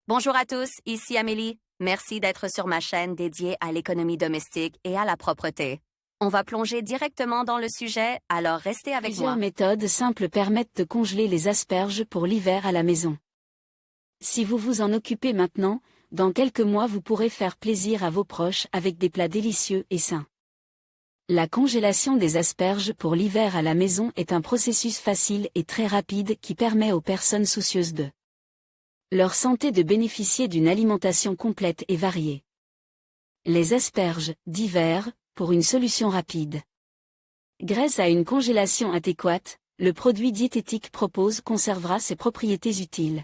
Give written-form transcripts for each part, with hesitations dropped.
Bonjour à tous, ici Amélie. Merci d'être sur ma chaîne dédiée à l'économie domestique et à la propreté. On va plonger directement dans le sujet, alors restez avec moi. Plusieurs méthodes simples permettent de congeler les asperges pour l'hiver à la maison. Si vous vous en occupez maintenant, dans quelques mois vous pourrez faire plaisir à vos proches avec des plats délicieux et sains. La congélation des asperges pour l'hiver à la maison est un processus facile et très rapide qui permet aux personnes soucieuses de leur santé de bénéficier d'une alimentation complète et variée. Les asperges d'hiver, pour une solution rapide. Grâce à une congélation adéquate, le produit diététique propose conservera ses propriétés utiles.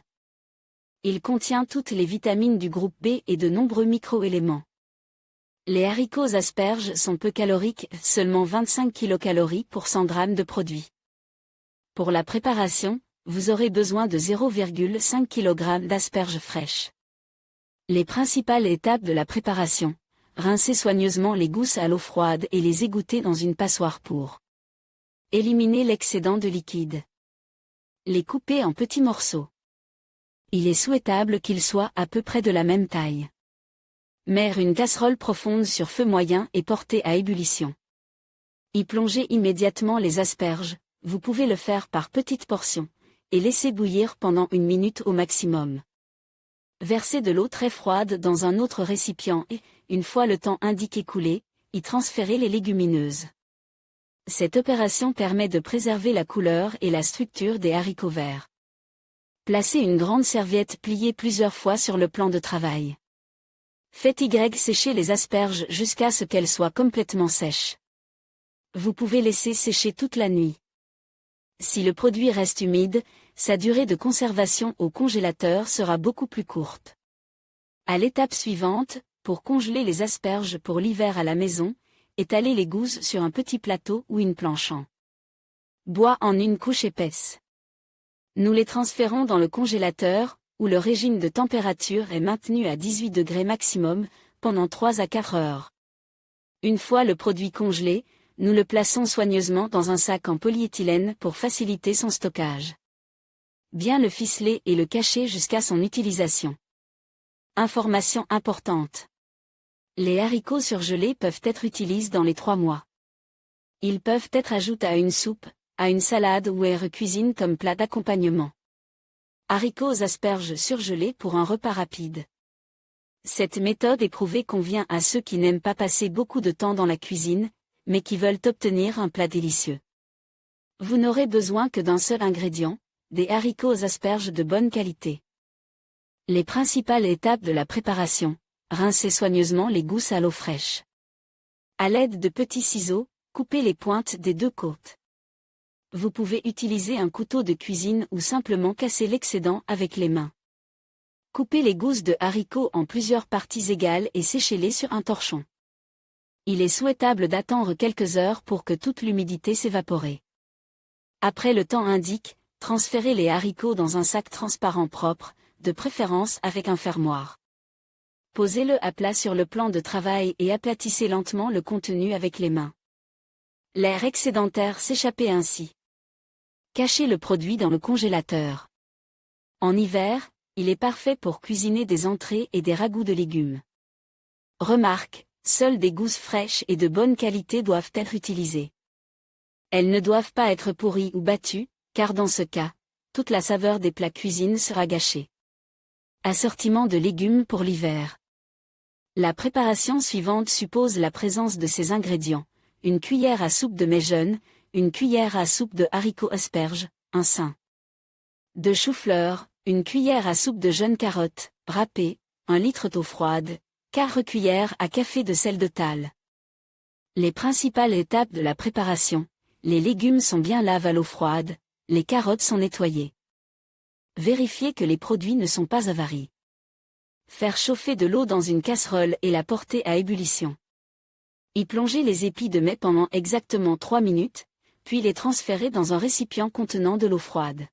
Il contient toutes les vitamines du groupe B et de nombreux micro-éléments. Les haricots asperges sont peu caloriques, seulement 25 kcal pour 100 g de produit. Pour la préparation, vous aurez besoin de 0,5 kg d'asperges fraîches. Les principales étapes de la préparation. Rincez soigneusement les gousses à l'eau froide et les égoutter dans une passoire pour éliminer l'excédent de liquide. Les couper en petits morceaux. Il est souhaitable qu'ils soient à peu près de la même taille. Mettre une casserole profonde sur feu moyen et porter à ébullition. Y plonger immédiatement les asperges, vous pouvez le faire par petites portions, et laisser bouillir pendant 1 minute au maximum. Versez de l'eau très froide dans un autre récipient et, une fois le temps indiqué coulé, y transférez les légumineuses. Cette opération permet de préserver la couleur et la structure des haricots verts. Placez une grande serviette pliée plusieurs fois sur le plan de travail. Faites sécher les asperges jusqu'à ce qu'elles soient complètement sèches. Vous pouvez laisser sécher toute la nuit. Si le produit reste humide, sa durée de conservation au congélateur sera beaucoup plus courte. À l'étape suivante, pour congeler les asperges pour l'hiver à la maison, étalez les gousses sur un petit plateau ou une planche en bois en une couche épaisse. Nous les transférons dans le congélateur, où le régime de température est maintenu à 18 degrés maximum, pendant 3 à 4 heures. Une fois le produit congelé, nous le plaçons soigneusement dans un sac en polyéthylène pour faciliter son stockage. Bien le ficeler et le cacher jusqu'à son utilisation. Information importante. Les haricots surgelés peuvent être utilisés dans les 3 mois. Ils peuvent être ajoutés à une soupe, à une salade ou à cuisine comme plat d'accompagnement. Haricots asperges surgelés pour un repas rapide. Cette méthode éprouvée convient à ceux qui n'aiment pas passer beaucoup de temps dans la cuisine, mais qui veulent obtenir un plat délicieux. Vous n'aurez besoin que d'un seul ingrédient, des haricots asperges de bonne qualité. Les principales étapes de la préparation. Rincez soigneusement les gousses à l'eau fraîche. À l'aide de petits ciseaux, coupez les pointes des 2 côtes. Vous pouvez utiliser un couteau de cuisine ou simplement casser l'excédent avec les mains. Coupez les gousses de haricots en plusieurs parties égales et séchez-les sur un torchon. Il est souhaitable d'attendre quelques heures pour que toute l'humidité s'évapore. Après le temps indique, transférez les haricots dans un sac transparent propre, de préférence avec un fermoir. Posez-le à plat sur le plan de travail et aplatissez lentement le contenu avec les mains. L'air excédentaire s'échappait ainsi. Cachez le produit dans le congélateur. En hiver, il est parfait pour cuisiner des entrées et des ragoûts de légumes. Remarque, seules des gousses fraîches et de bonne qualité doivent être utilisées. Elles ne doivent pas être pourries ou battues, car dans ce cas, toute la saveur des plats cuisine sera gâchée. Assortiment de légumes pour l'hiver. La préparation suivante suppose la présence de ces ingrédients. Une cuillère à soupe de méjeune, une cuillère à soupe de haricots asperges, un sein de chou-fleur, une cuillère à soupe de jeunes carottes, râpées, 1 litre d'eau froide, 4 cuillères à café de sel de table. Les principales étapes de la préparation. Les légumes sont bien lavés à l'eau froide, les carottes sont nettoyées. Vérifiez que les produits ne sont pas avaries. Faire chauffer de l'eau dans une casserole et la porter à ébullition. Y plonger les épis de mai pendant exactement 3 minutes, puis les transférer dans un récipient contenant de l'eau froide.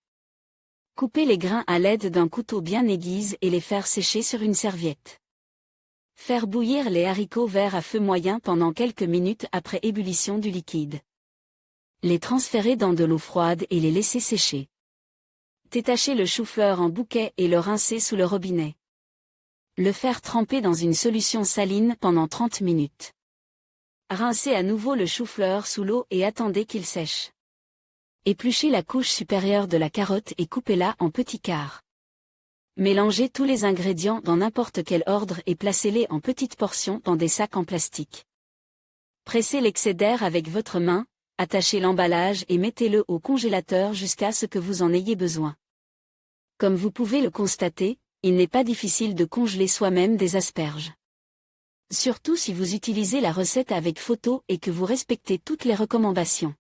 Couper les grains à l'aide d'un couteau bien aiguisé et les faire sécher sur une serviette. Faire bouillir les haricots verts à feu moyen pendant quelques minutes après ébullition du liquide. Les transférer dans de l'eau froide et les laisser sécher. Détacher le chou-fleur en bouquet et le rincer sous le robinet. Le faire tremper dans une solution saline pendant 30 minutes. Rincez à nouveau le chou-fleur sous l'eau et attendez qu'il sèche. Épluchez la couche supérieure de la carotte et coupez-la en petits quarts. Mélangez tous les ingrédients dans n'importe quel ordre et placez-les en petites portions dans des sacs en plastique. Pressez l'excès d'air avec votre main, attachez l'emballage et mettez-le au congélateur jusqu'à ce que vous en ayez besoin. Comme vous pouvez le constater, il n'est pas difficile de congeler soi-même des asperges. Surtout si vous utilisez la recette avec photo et que vous respectez toutes les recommandations.